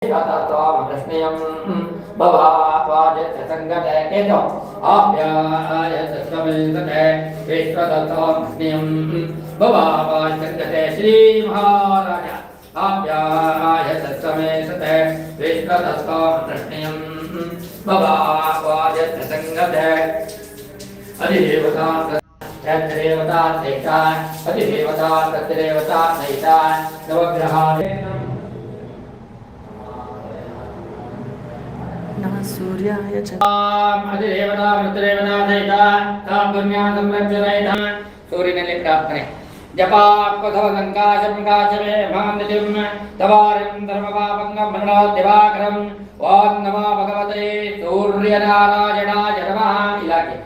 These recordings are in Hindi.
विश्वतत्त्वमकृष्णयं भवावाजसङ्गते केतो आप्यायतत्त्वमेतते विश्वतत्त्वमकृष्णयं भवावाजसङ्गते श्रीमहाराज आप्यायतत्त्वमेतते विश्वतत्त्वमकृष्णयं भवावाजसङ्गते अधिदेवता तद्देवता नैता अधिदेवता तद्देवता नैता नवग्रहाः नमः सूर्याय च अधिदेवता तद्देवता नैता तां पुण्यां संरक्षणैता सूर्यनेल्लि प्रार्थने जपाक्वधवसङ्काशं काशवे भान्दितिं तवारिं धर्मपापङ्गं मृणोद्दिवाकरं ॐ नमो भगवते सूर्यनारायणाय नमः इलाके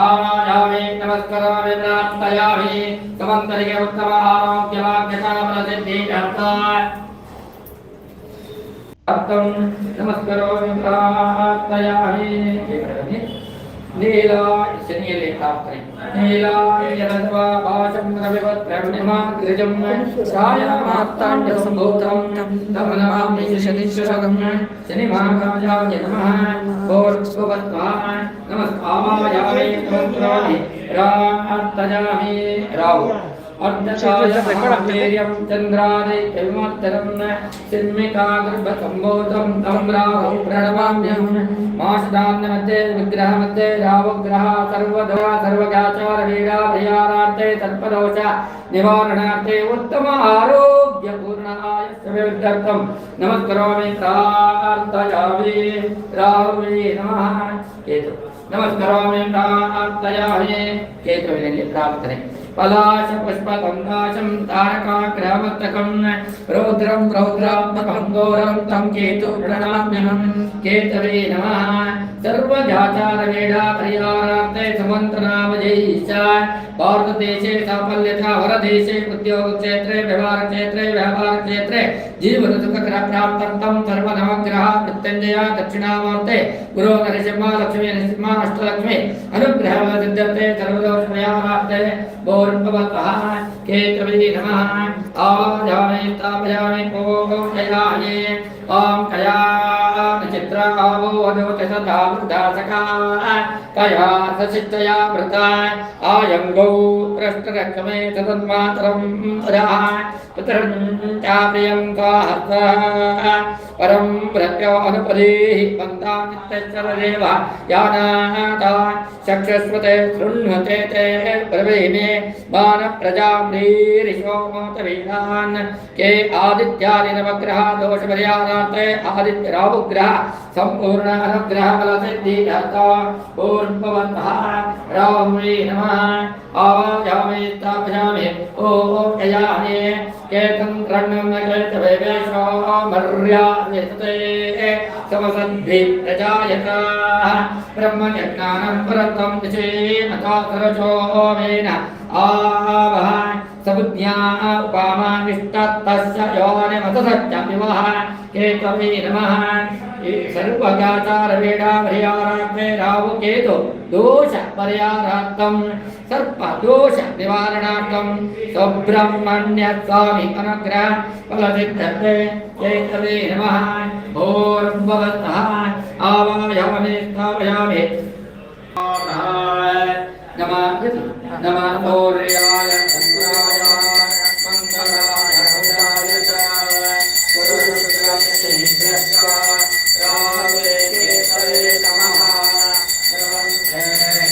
आवायामि नमस्करामि प्रार्थयामि समन्तरिके उत्तम आरोग्यवाक्यकामलसिद्धिकर्तार्थं नमस्करोमि प्रार्थयामि नीला शनियले प्रार्थने नीलाय यदवा भाषं रविवत्रमिमाग्रजं छायामार्ताण्डसम्भूतं तमनमामि शनिश्वरं शनिमहाराजाय नमः भूर्भुवस्वाहा नमस्कामायामि नमस्कारामि प्रार्थयामि राहु अर्धचायं चन्द्रादित्यविमर्दनं सिंहिकागर्भसम्भूतं तं राहुं प्रणमाम्यहं मासदान्नमध्ये विग्रहमध्ये राहुग्रहः सर्वदा सर्वगाचारवीराभयारार्थे तत्पदोष निवारणार्थे उत्तम आरोग्यपूर्णाय विद्यार्थं नमस्करोमि प्रार्थयामि राहुवे नमः केतु नमस्करोमि प्रार्थयामि केतुविನಲ್ಲಿ प्रार्थने पलाश पुष्पगंगाशं तारकाग्रहमस्तकं रौद्रं रौद्रात्मकं घोरं तं केतु प्रणमाम्यहं केतवे नमः सर्वजाचारवेदापरिहारार्थे समन्तनामजैश्च भारतदेशे साफल्यता वरदेशे उद्योगक्षेत्रे व्यवहारक्षेत्रे जीवनसुखप्राप्त्यर्थं सर्वनवग्रह मृत्युञ्जय दक्षिणामूर्ते गुरो नरसिंह लक्ष्मी नरसिंह अष्टलक्ष्मी अनुग्रहसिद्ध्यर्थे सर्वदोषपरिहारार्थे भूर्भुवस्वः केतवे नमः आवाहयामि स्थापयामि पूजयामि ॐ कया चित्रावो वधूतसदावृदासका कया सचित्तया वृता आयङ्गौ पृष्ठरक्षमे तन्मातरं पुरः पुत्रं चाप्रियं स्वाहस्वः परं प्रत्यो अनुपदेहि वन्दामित्यश्चरदेव यानाता चक्षुष्वते शृण्वते ते ब्रवीमे बाणप्रजाम्रीरिशोमोतवीरान् के आदित्यादि नवग्रहा दोषपरिहारार्थे आदित्य राहुग्रह संपूर्ण अनुग्रह फलसिद्धिकर्ता पूर्ववन्तः राहुवे नमः आवाहयामि स्थापयामि ॐ कयामि केतं क्रण्यं केतवे वेशो मर्यादिते समसद्भि प्रजायतः ब्रह्मज्ञानं परतं दिशेनता सरजो वेन आवह सबुद्ध्या उपामानिष्टस्य योनिमतसत्यमिवः केतवे नमः सर्वगाचारवेदाभयारार्थे राहुकेतु दोष परिहारार्थं सर्पदोष निवारणार्थं सुब्रह्मण्यस्वामी अनुग्रह फलसिद्ध्यर्थे केतवे नमः भूर्भुवस्वः आवाहयामि स्थापयामि नमः सूर्याय चन्द्राय मङ्गलाय बुधाय च गुरुशुक्रशनिभ्यश्च राहवे केतवे नमः द्रवन्ते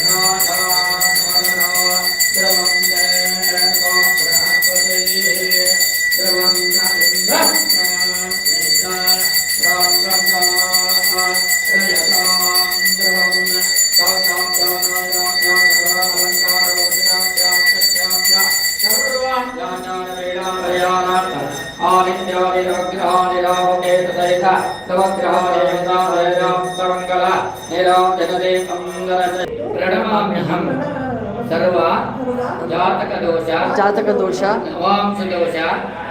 नाथात्मनो द्रवन्ते गोबृहस्पतिः द्रवन्त इन्द्रस्ता रामब्रह्मा रजतां द्रवन् प्रणमाम्यहं सर्व जातक दोष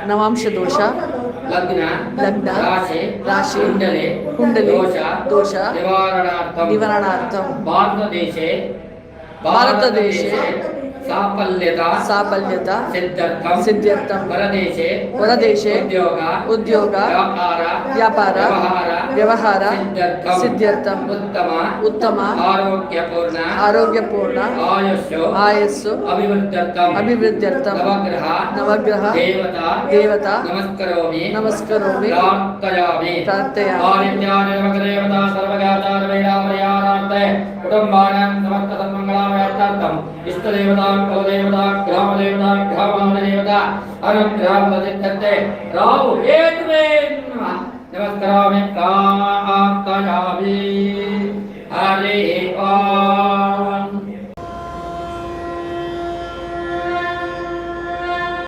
नवांश दोष लग्न राशि कुंडले दोष निवारणार्थं भारतदेशे సాఫల్యత సిద్ధ్యర్థం వరదేశే ఉద్యోగ వ్యాపార వ్యవహార సిద్ధ్యర్థం ఉత్తమ ఆరోగ్యపూర్ణ ఆయస్సు అభివృద్ధ్యర్థం నవగ్రహ దేవత నమస్కరోమి ప్రార్థయామి కుటుంబానాం సమస్త సన్మంగళార్థం ఇష్టదేవత కులదేవత గ్రామదేవత గ్రామాదేవత అనుగ్రహం ప్రతిష్ఠతే రావు ఏతుమే నమస్కరామి